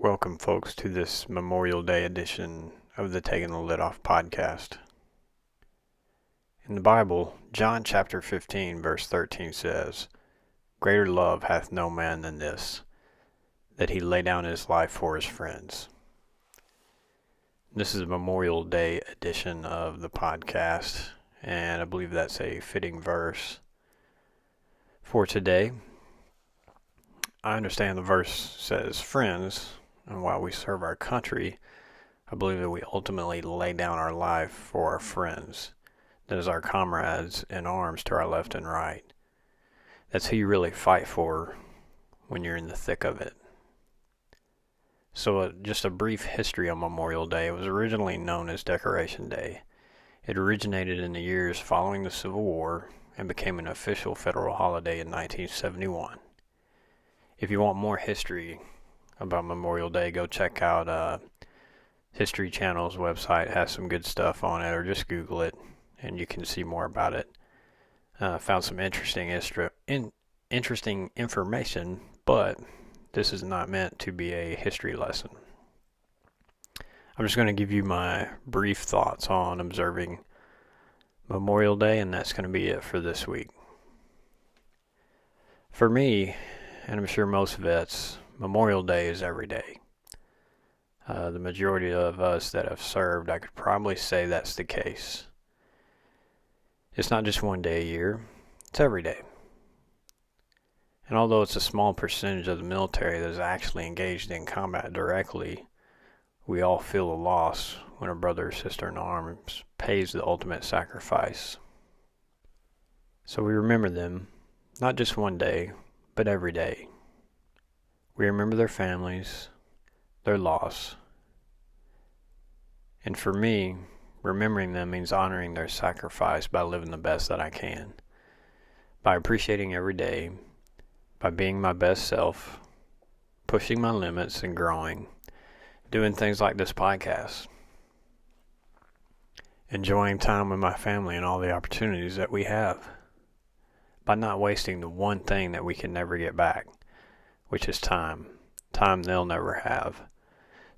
Welcome, folks, to this Memorial Day edition of the Taking the Lid Off podcast. In the Bible, John chapter 15, verse 13 says, "Greater love hath no man than this, that he lay down his life for his friends." This is a Memorial Day edition of the podcast, and I believe that's a fitting verse for today. I understand the verse says friends, and while we serve our country, I believe that we ultimately lay down our life for our friends. That is our comrades in arms to our left and right. That's who you really fight for when you're in the thick of it. So just a brief history on Memorial Day. It was originally known as Decoration Day. It originated in the years following the Civil War and became an official federal holiday in 1971. If you want more history about Memorial Day, go check out History Channel's website. It has some good stuff on it, or just Google it and you can see more about it. Found some interesting information, but this is not meant to be a history lesson. I'm just going to give you my brief thoughts on observing Memorial Day, and that's going to be it for this week. For me, and I'm sure most vets, Memorial Day is every day. The majority of us that have served, I could probably say that's the case. It's not just one day a year, it's every day. And although it's a small percentage of the military that is actually engaged in combat directly, we all feel the loss when a brother or sister in arms pays the ultimate sacrifice. So we remember them, not just one day, but every day. We remember their families, their loss. And for me, remembering them means honoring their sacrifice by living the best that I can, by appreciating every day, by being my best self, pushing my limits and growing, doing things like this podcast, enjoying time with my family and all the opportunities that we have, by not wasting the one thing that we can never get back, which is time they'll never have,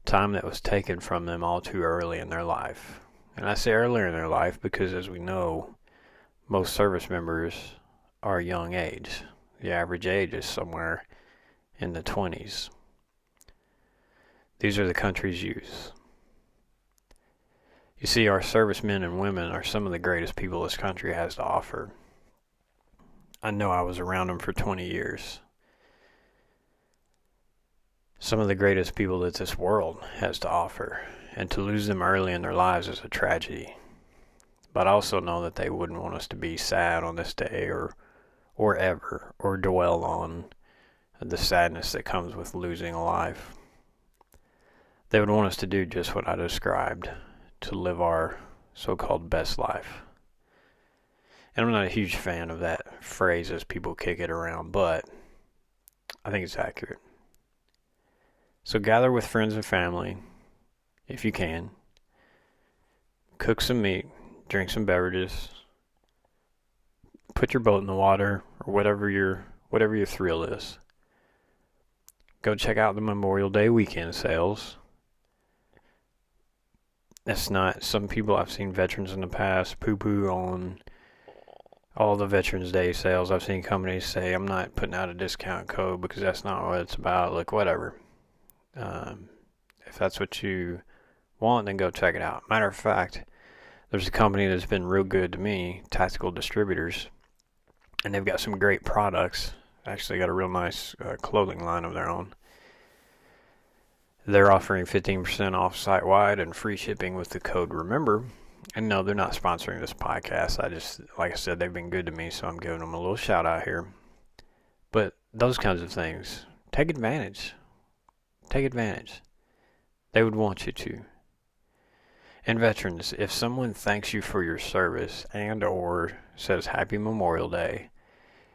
time that was taken from them all too early in their life. And I say earlier in their life because, as we know, most service members are young age. The average age is somewhere in the 20s. These are the country's youth. You see, our servicemen and women are some of the greatest people this country has to offer. I know I was around them for 20 years. Some of the greatest people that this world has to offer, and to lose them early in their lives is a tragedy. But I also know that they wouldn't want us to be sad on this day or ever, or dwell on the sadness that comes with losing a life. They would want us to do just what I described, to live our so-called best life. And I'm not a huge fan of that phrase as people kick it around, but I think it's accurate. So gather with friends and family, if you can. Cook some meat, drink some beverages, put your boat in the water, or whatever your thrill is. Go check out the Memorial Day weekend sales. That's not, some people I've seen, veterans in the past, poo-poo on all the Veterans Day sales. I've seen companies say, I'm not putting out a discount code because that's not what it's about. Look, whatever. If that's what you want, then go check it out. Matter of fact, there's a company that's been real good to me, Tactical Distributors, and they've got some great products. Actually got a real nice clothing line of their own. They're offering 15% off site-wide and free shipping with the code REMEMBER. And no, they're not sponsoring this podcast. Like I said, they've been good to me, so I'm giving them a little shout out here. But those kinds of things, take advantage. Take advantage. They would want you to. And veterans, if someone thanks you for your service and or says Happy Memorial Day,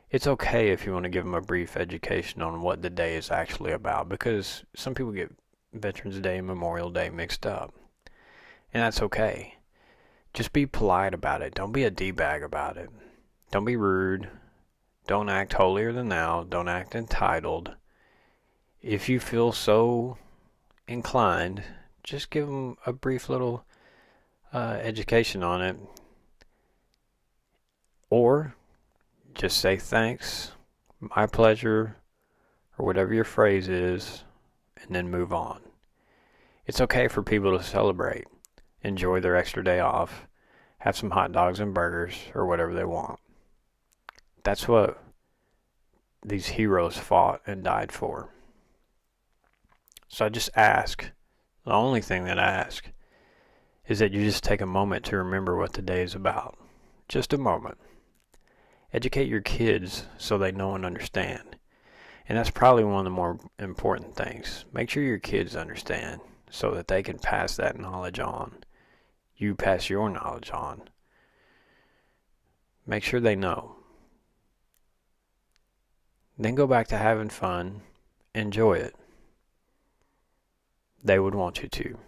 it's okay if you want to give them a brief education on what the day is actually about, because some people get Veterans Day and Memorial Day mixed up. And that's okay. Just be polite about it. Don't be a D-bag about it. Don't be rude. Don't act holier than thou. Don't act entitled. If you feel so inclined, just give them a brief little education on it, or just say thanks, my pleasure, or whatever your phrase is, and then move on. It's okay for people to celebrate, enjoy their extra day off, have some hot dogs and burgers, or whatever they want. That's what these heroes fought and died for. So I just ask, the only thing that I ask is that you just take a moment to remember what the day is about. Just a moment. Educate your kids so they know and understand. And that's probably one of the more important things. Make sure your kids understand so that they can pass that knowledge on. You pass your knowledge on. Make sure they know. Then go back to having fun. Enjoy it. They would want you to.